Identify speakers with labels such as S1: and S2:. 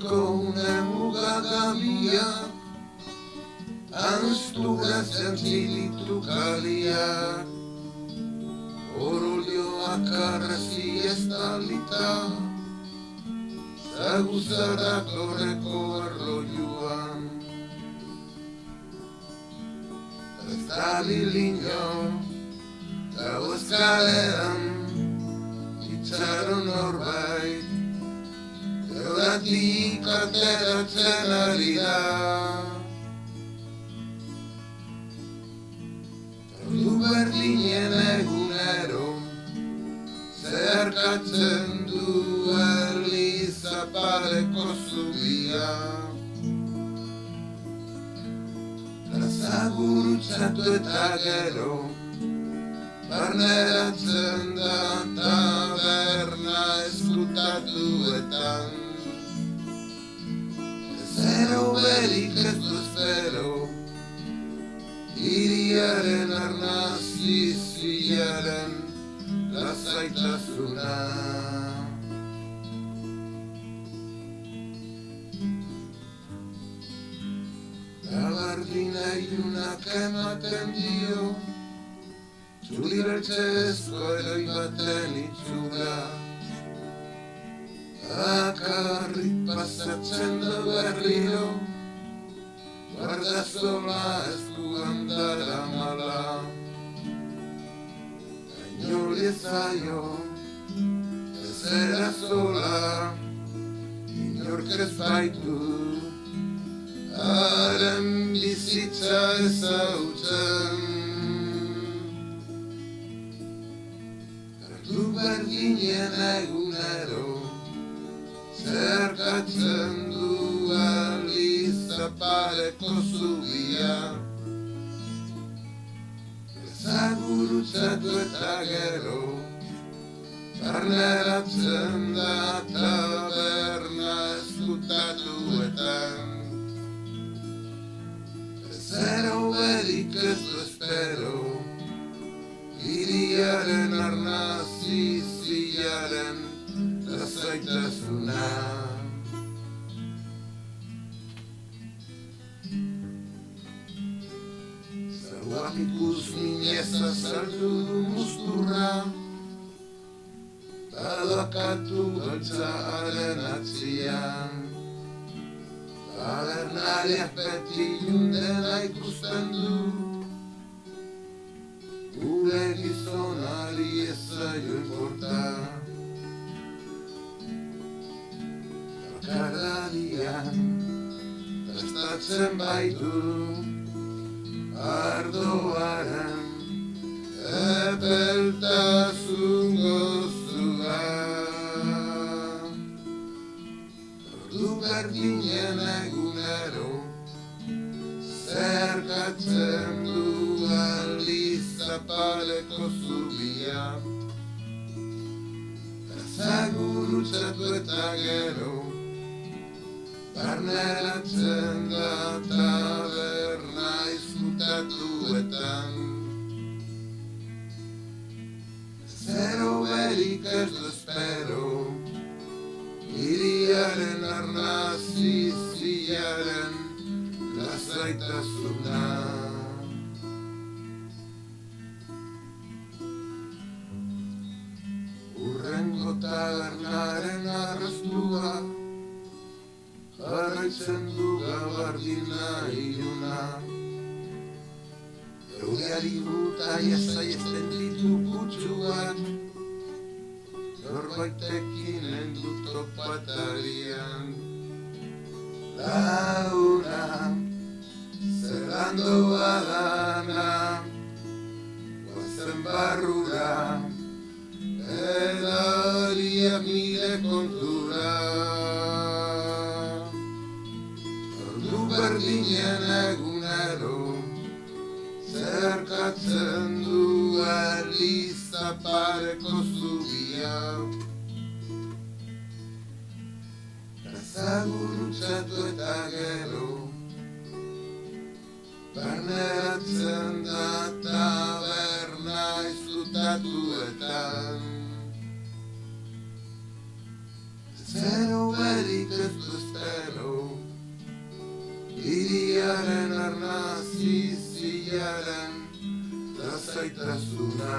S1: Herriko nemugagabia, anstura zentilitu kaliak, orolioak arrazi estalita, zaguzara torreko arroiuan. Ez da bilino, gau eskalean, itxaron norbait, geuratik ateratzen ari da. Ordu berdinen egunero, zeharkatzen du Elizapaleko zubia. Plaza gurutzatu eta gero, barneratzen da taberna ezkutatuetan. Zero berik ez du espero, hiriaren arnaziziaren lasaitasuna. Gabardina ilunak ematen dio, txuri beltzezko eroi baten itxura. Bakarrik pasatzen da berriro, guardazola eskuan daramala. Gainoli ezaio, ez erazola, inork ez baitu, haren bizitza ezautzen. Gertu berdinen egunero, zerkatzen du Elizapaleko zubia. Ezagurutzatu eta gero, barneratzen da taberna ezkutatuetan. Zero berik ez du espero, hiriaren arnaziziaren lasaitasuna. Zauak ikus minez azaldu du musturra, badakatu beltzaren atzian. Tabernariak beti jundena ikusten du, gure gizonari ez zaio inporta. Bakardadian, prestatzen baitu, ardoaren, epeltasun gozua. Ordu berdinen egunero, zerkatzen du Elizapaleko zubia. Ezagurutzatu eta gero, barneratzen da taberna ezkutatuetan. Zero berik ez du espero, hiriaren arnaziziaren lasaitasuna. Urrengo tabernaren arrastua, jarraitzen du gabardina iluna. Euriari guta jasaiesten ditu kutsuak, norbaitekin endu topatarian. Launa, zerrando badana, guazen barrura, edariak nire kontura. Ordu berdinen egunero, zerkatzen du Elizapaleko zubia. Ezagurutzatu eta gero, barneratzen da taberna ezkutatuetan. Zero berik ez du espero, hiriaren arnazi zilaren lasaitasuna.